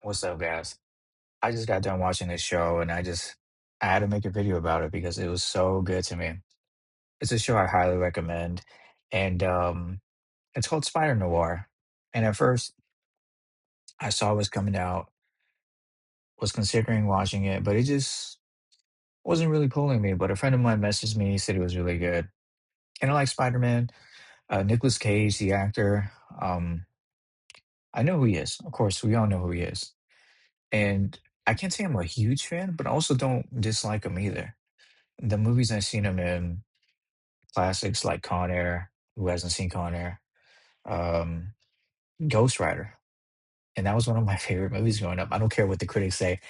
What's up, guys? I just got done watching this show and I had to make a video about it because it was so good to me. It's a show I highly recommend. And it's called Spider Noir. And at first I saw it was coming out, was considering watching it, but it just wasn't really pulling me. But a friend of mine messaged me, he said it was really good. And I like Spider-Man. Nicolas Cage, the actor. Um, I know who he is. Of course, we all know who he is. And I can't say I'm a huge fan, but I also don't dislike him either. The movies I've seen him in, classics like Con Air, who hasn't seen Con Air, um, Ghost Rider, and that was one of my favorite movies growing up. I don't care what the critics say.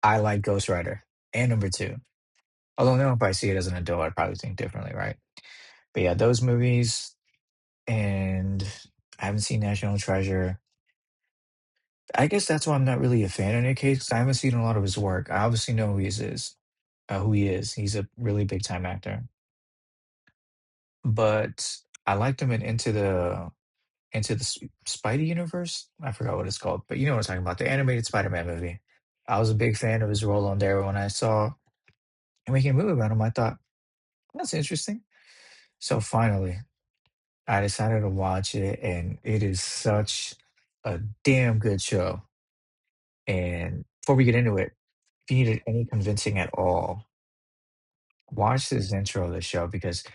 I like Ghost Rider and number two. Although now if I see it as an adult, I'd probably think differently, right? But yeah, those movies, and I haven't seen National Treasure. I guess that's why I'm not really a fan of Nick Cage, 'cause I haven't seen a lot of his work. I obviously know who he is. He's a really big time actor. But I liked him in Into the Spidey universe? I forgot what it's called, but you know what I'm talking about, the animated Spider-Man movie. I was a big fan of his role on there. When I saw him making a movie about him, I thought, "That's interesting." So finally, I decided to watch it, and it is such a damn good show. And before we get into it, if you needed any convincing at all, watch this intro of the show because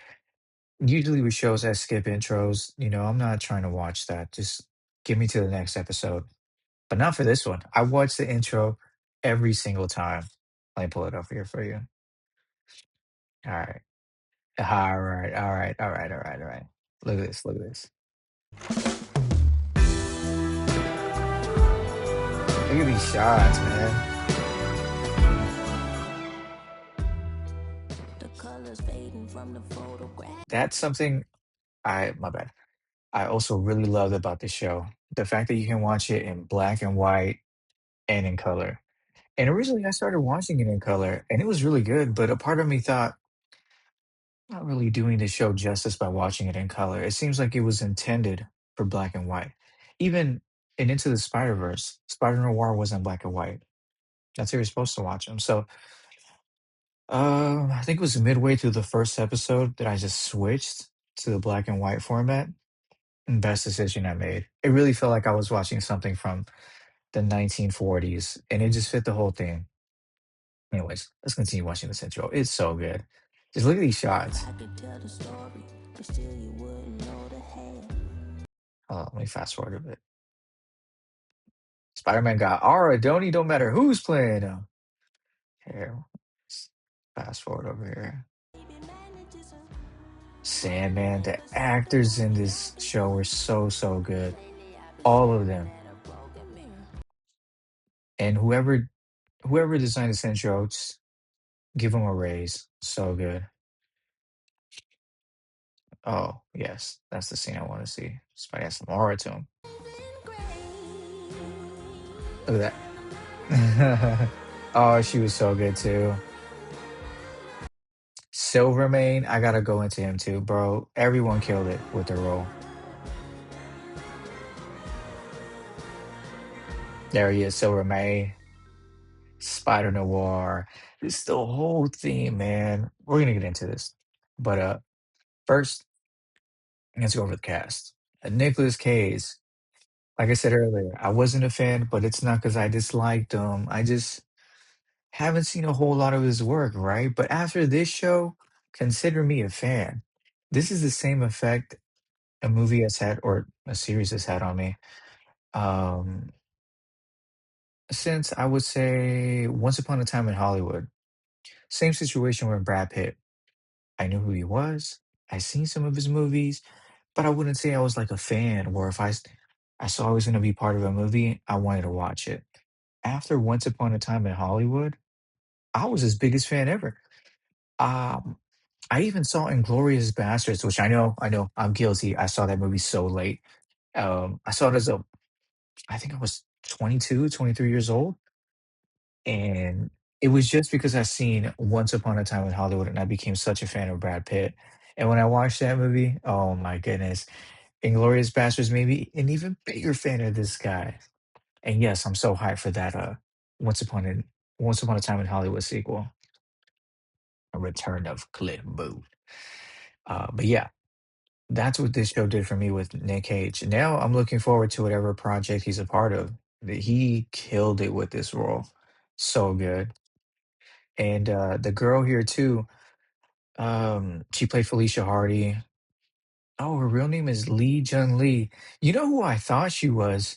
usually with shows that skip intros, I'm not trying to watch that. Just get me to the next episode. But not for this one. I watch the intro every single time. Let me pull it up here for you. All right. All right. All right. All right. All right. All right. Look at this. Look at this. Look at these shots, man. The colors fading from the photograph. That's something my bad. I also really loved about the show. The fact that you can watch it in black and white and in color. And originally I started watching it in color and it was really good, but a part of me thought, not really doing the show justice by watching it in color. It seems like it was intended for black and white. Even in Into the Spider-Verse, Spider Noir wasn't black and white. That's how you're supposed to watch them. So, I think it was midway through the first episode that I just switched to the black and white format. And best decision I made. It really felt like I was watching something from the 1940s, and it just fit the whole theme. Anyways, let's continue watching this intro. It's so good. Just look at these shots. I could tell the story, but still you wouldn't know the half. Let me fast forward a bit. Spider-Man got Aura, don't matter who's playing him. Here, let's fast forward over here. Baby manages her. One Sandman, the never actors in sacrifice this show were so, so good. lately I've been All of staring them. at a broken mirror. And whoever designed this intro, just give them a raise. So good. Oh, yes, that's the scene I want to see. Spidey has some aura to him. Look at that. Oh, she was so good too. Silvermane, I gotta go into him too, bro. Everyone killed it with their role. There he is, Silvermane, Spider Noir. It's the whole theme, man. We're gonna get into this. But first, let's go over the cast. Nicolas Cage. Like I said earlier, I wasn't a fan, but it's not because I disliked him. I just haven't seen a whole lot of his work, right? But after this show, consider me a fan. This is the same effect a movie has had or a series has had on me. Um, since I would say Once Upon a Time in Hollywood. Same situation with Brad Pitt. I knew who he was. I seen some of his movies, but I wouldn't say I was like a fan or if I saw I was going to be part of a movie, I wanted to watch it. After Once Upon a Time in Hollywood, I was his biggest fan ever. Um, I even saw Inglorious Bastards, which I know, I'm guilty. I saw that movie so late. I saw it I think I was 22, 23 years old. And it was just because I seen Once Upon a Time in Hollywood and I became such a fan of Brad Pitt. And when I watched that movie, oh my goodness, Inglorious Bastards made me an even bigger fan of this guy. And yes, I'm so hyped for that Once Upon a Once Upon a Time in Hollywood sequel, A Return of Cliff Booth. But yeah, that's what this show did for me with Nick Cage. Now I'm looking forward to whatever project he's a part of. He killed it with this role. So good. And the girl here too, she played Felicia Hardy. Oh, her real name is Lee Jun Lee. You know who I thought she was?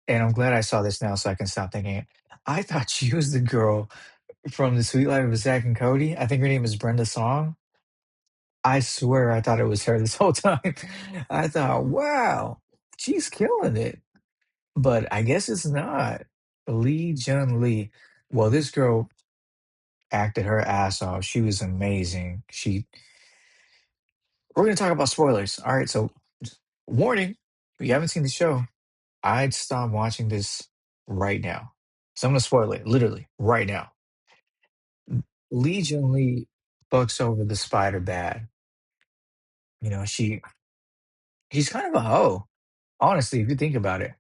And I'm glad I saw this now so I can stop thinking it. I thought she was the girl from The Sweet Life of Zack and Cody. I think her name is Brenda Song. I swear I thought it was her this whole time. I thought, wow, she's killing it. But I guess it's not. Lee Jun Lee. Well, this girl acted her ass off. She was amazing. We're gonna talk about spoilers. All right, so warning, if you haven't seen the show, I'd stop watching this right now. So I'm gonna spoil it, literally, right now. Lee Jun Lee fucks over the spider bad. You know, she's kind of a hoe, honestly, if you think about it.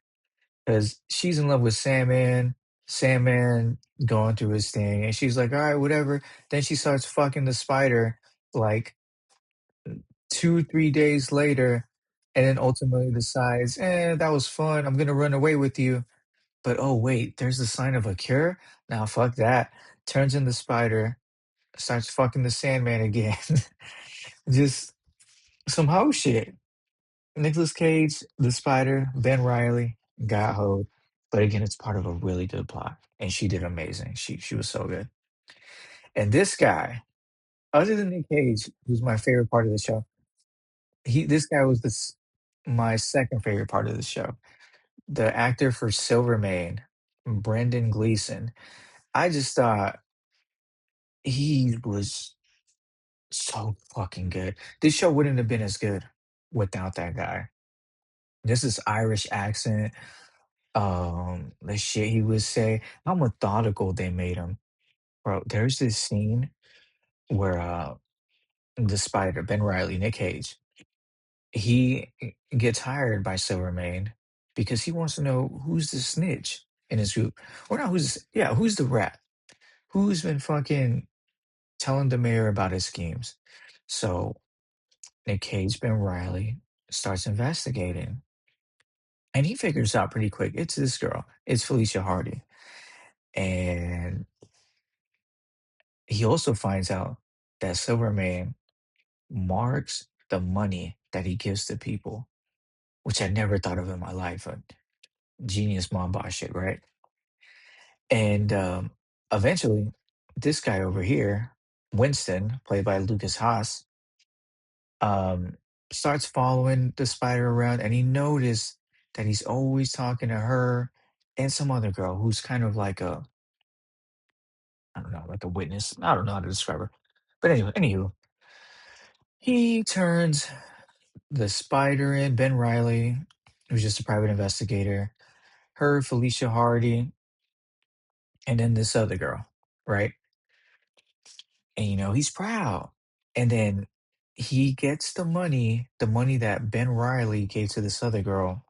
Because she's in love with Sandman, Sandman going through his thing, and she's like, all right, whatever. Then she starts fucking the spider like 2, 3 days later, and then ultimately decides, that was fun. I'm gonna run away with you. But oh wait, there's a sign of a cure? Now fuck that. Turns into spider, starts fucking the Sandman again. Just some hoe shit. Nicolas Cage, the spider, Ben Riley, got hoed. But again, it's part of a really good plot. And she did amazing. She was so good. And this guy, other than Nick Cage, who's my favorite part of the show, this guy was my second favorite part of the show. The actor for Silvermane, Brendan Gleeson. I just thought he was so fucking good. This show wouldn't have been as good without that guy. This is Irish accent, the shit he would say, how methodical they made him. Bro, there's this scene where the spider, Ben Riley, Nick Cage, he gets hired by Silvermane because he wants to know who's the snitch in his group. Or not who's the rat? Who's been fucking telling the mayor about his schemes? So Nick Cage, Ben Riley, starts investigating. And he figures out pretty quick it's this girl. It's Felicia Hardy. And he also finds out that Silverman marks the money that he gives to people, which I never thought of in my life. A genius mom boss shit, right? And eventually, this guy over here, Winston, played by Lucas Haas, um, starts following the spider around, and he noticed that he's always talking to her and some other girl who's kind of like I don't know, like a witness. I don't know how to describe her. But anyway, anywho, he turns the spider in, Ben Riley, who's just a private investigator, her, Felicia Hardy, and then this other girl, right? And he's proud. And then he gets the money that Ben Riley gave to this other girl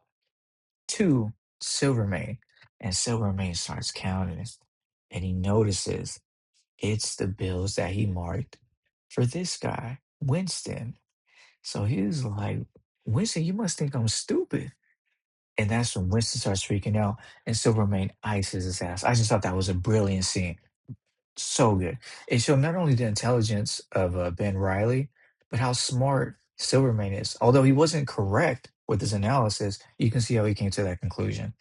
to Silvermane. And Silvermane starts counting it. And he notices it's the bills that he marked for this guy, Winston. So he was like, Winston, you must think I'm stupid. And that's when Winston starts freaking out and Silvermane ices his ass. I just thought that was a brilliant scene. So good. It showed not only the intelligence of Ben Riley, but how smart Silvermane is. Although he wasn't correct with his analysis, you can see how he came to that conclusion.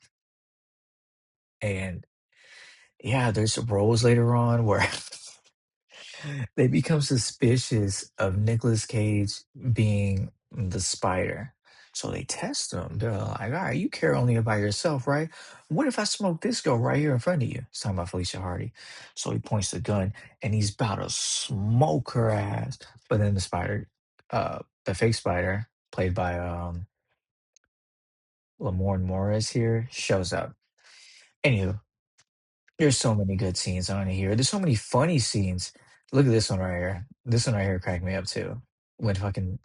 And yeah, there's roles later on where they become suspicious of Nicolas Cage being the spider. So they test him. They're like, all right, you care only about yourself, right? What if I smoke this girl right here in front of you? He's talking about Felicia Hardy. So he points the gun and he's about to smoke her ass. But then the fake spider, played by Lamorne Morris here, shows up. Anywho, there's so many good scenes on here. There's so many funny scenes. Look at this one right here. This one right here cracked me up too. When fucking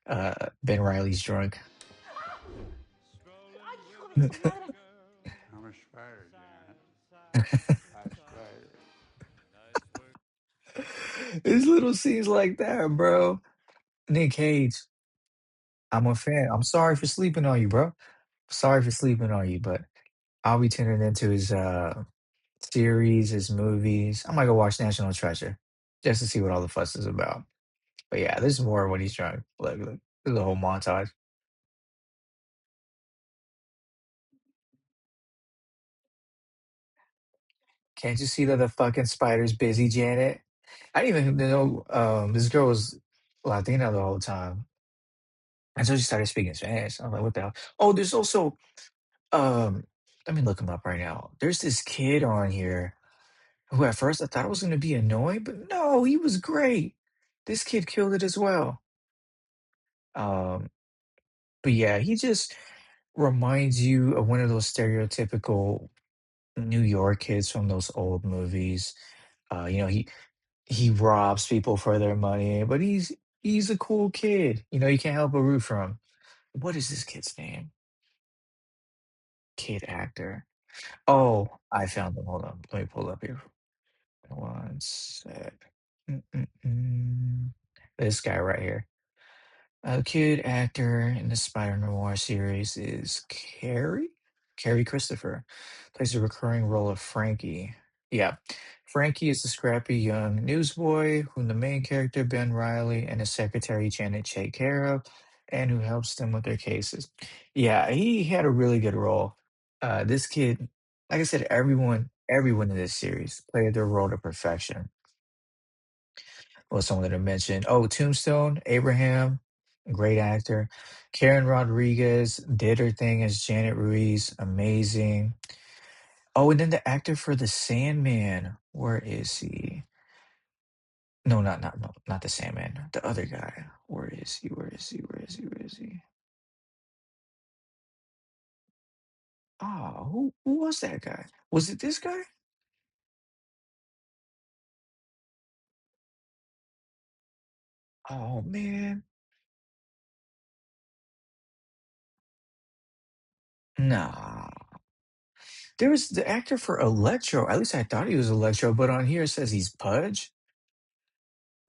Ben Riley's drunk. That's crazy. There's little scenes like that, bro. Nick Cage, I'm a fan. I'm sorry for sleeping on you, bro. Sorry for sleeping on you, but I'll be tuning into his series, his movies. I might go watch National Treasure just to see what all the fuss is about. But yeah, there's more when he's drunk. Look, there's a whole montage. Can't you see that the fucking spider's busy, Janet? I didn't even know this girl was Latina the whole time until she started speaking Spanish. I'm like, what the hell? Oh, there's also um, let me look him up right now. There's this kid on here who at first I thought it was gonna be annoying, but no, he was great. This kid killed it as well. Um, but yeah, he just reminds you of one of those stereotypical New York kids from those old movies. He robs people for their money, but he's a cool kid. You can't help but root for him. What is this kid's name? Kid actor. Oh, I found him. Hold on. Let me pull up here. One sec. Mm-mm-mm. This guy right here. A kid actor in the Spider Noir series is Carrie? Carrie Christopher. Plays a recurring role of Frankie. Yeah. Frankie is the scrappy young newsboy whom the main character, Ben Riley, and his secretary, Janet, take care of, and who helps them with their cases. Yeah, he had a really good role. This kid, like I said, everyone in this series played their role to perfection. Well, someone that I mentioned. Oh, Tombstone, Abraham, great actor. Karen Rodriguez did her thing as Janet Ruiz, amazing. Oh, and then the actor for the Sandman, where is he? No, not the Sandman. The other guy. Where is he? Where is he? Where is he? Where is he? Oh, who was that guy? Was it this guy? Oh man, nah. There was the actor for Electro. At least I thought he was Electro, but on here it says he's Pudge.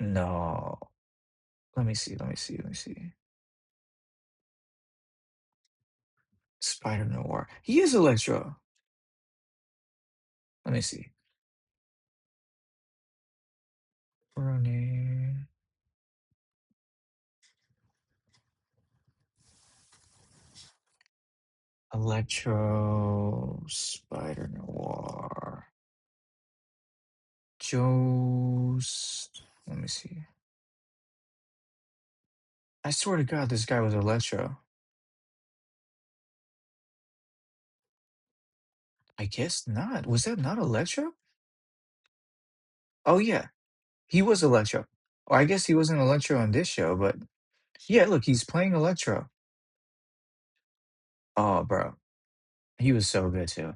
No. Let me see. Let me see. Let me see. Spider Noir. He is Electro. Let me see. Ronin. Electro. Spider Noir. Joe's. Let me see. I swear to God, this guy was Electro. I guess not. Was that not Electro? Oh, yeah. He was Electro. Or I guess he wasn't Electro on this show, but yeah, look, he's playing Electro. Oh, bro. He was so good too.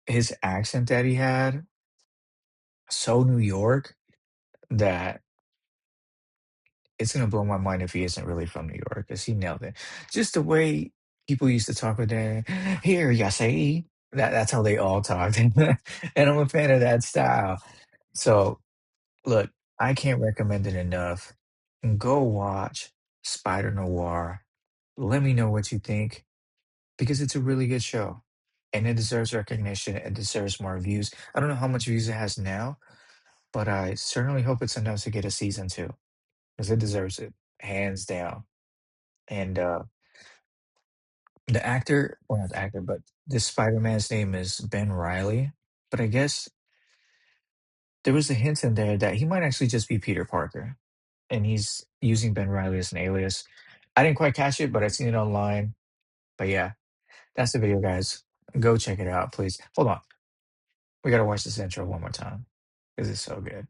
His accent that he had, so New York that it's gonna blow my mind if he isn't really from New York, because he nailed it. Just the way people used to talk with their "Here, ya say." That's how they all talked, and I'm a fan of that style. So, look, I can't recommend it enough. Go watch Spider Noir. Let me know what you think, because it's a really good show, and it deserves recognition. It deserves more views. I don't know how much views it has now, but I certainly hope it's enough to get a season 2, because it deserves it, hands down. And the actor, well, not the actor, but this Spider-Man's name is Ben Riley. But I guess there was a hint in there that he might actually just be Peter Parker, and he's using Ben Riley as an alias. I didn't quite catch it, but I seen it online. But yeah, that's the video, guys. Go check it out, please. Hold on, we gotta watch this intro one more time because it's so good.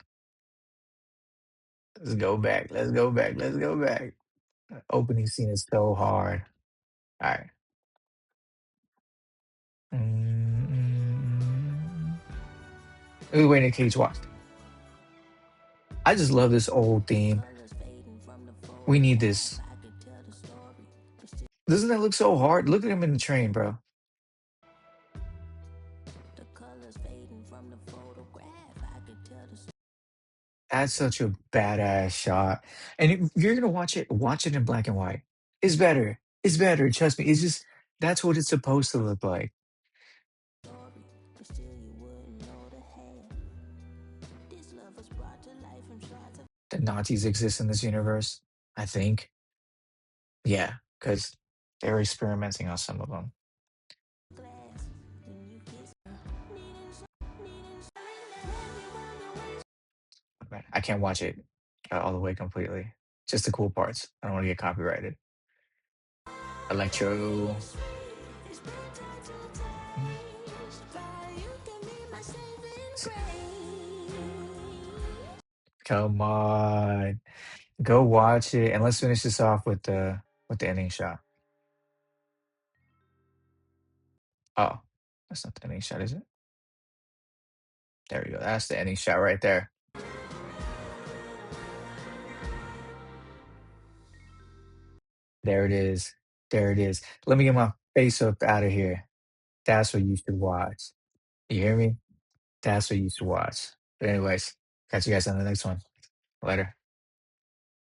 Let's go back. Let's go back. Let's go back. Opening scene is so hard. All right. Mm. Ooh, wait, Nick Cage watched. I just love this old theme. We need this. Doesn't that look so hard? Look at him in the train, bro. That's such a badass shot. And if you're gonna watch it in black and white. It's better. It's better. Trust me. It's just that's what it's supposed to look like. But still you wouldn't know the half. This love was brought to life and tried to The Nazis exist in this universe. I think. Yeah, because they were experimenting on some of them. glass. When you kiss her, needing everyone. But I can't watch it all the way completely. Just the cool parts. I don't want to get copyrighted. Electro. It's better to Mm. taste. Try, you can be my saving S- grace. Come on. Go watch it, and let's finish this off with the ending shot. Oh, that's not the ending shot, is it? There we go. That's the ending shot right there. There it is. There it is. Let me get my face up out of here. That's what you should watch. You hear me? That's what you should watch. But anyways, catch you guys on the next one. Later.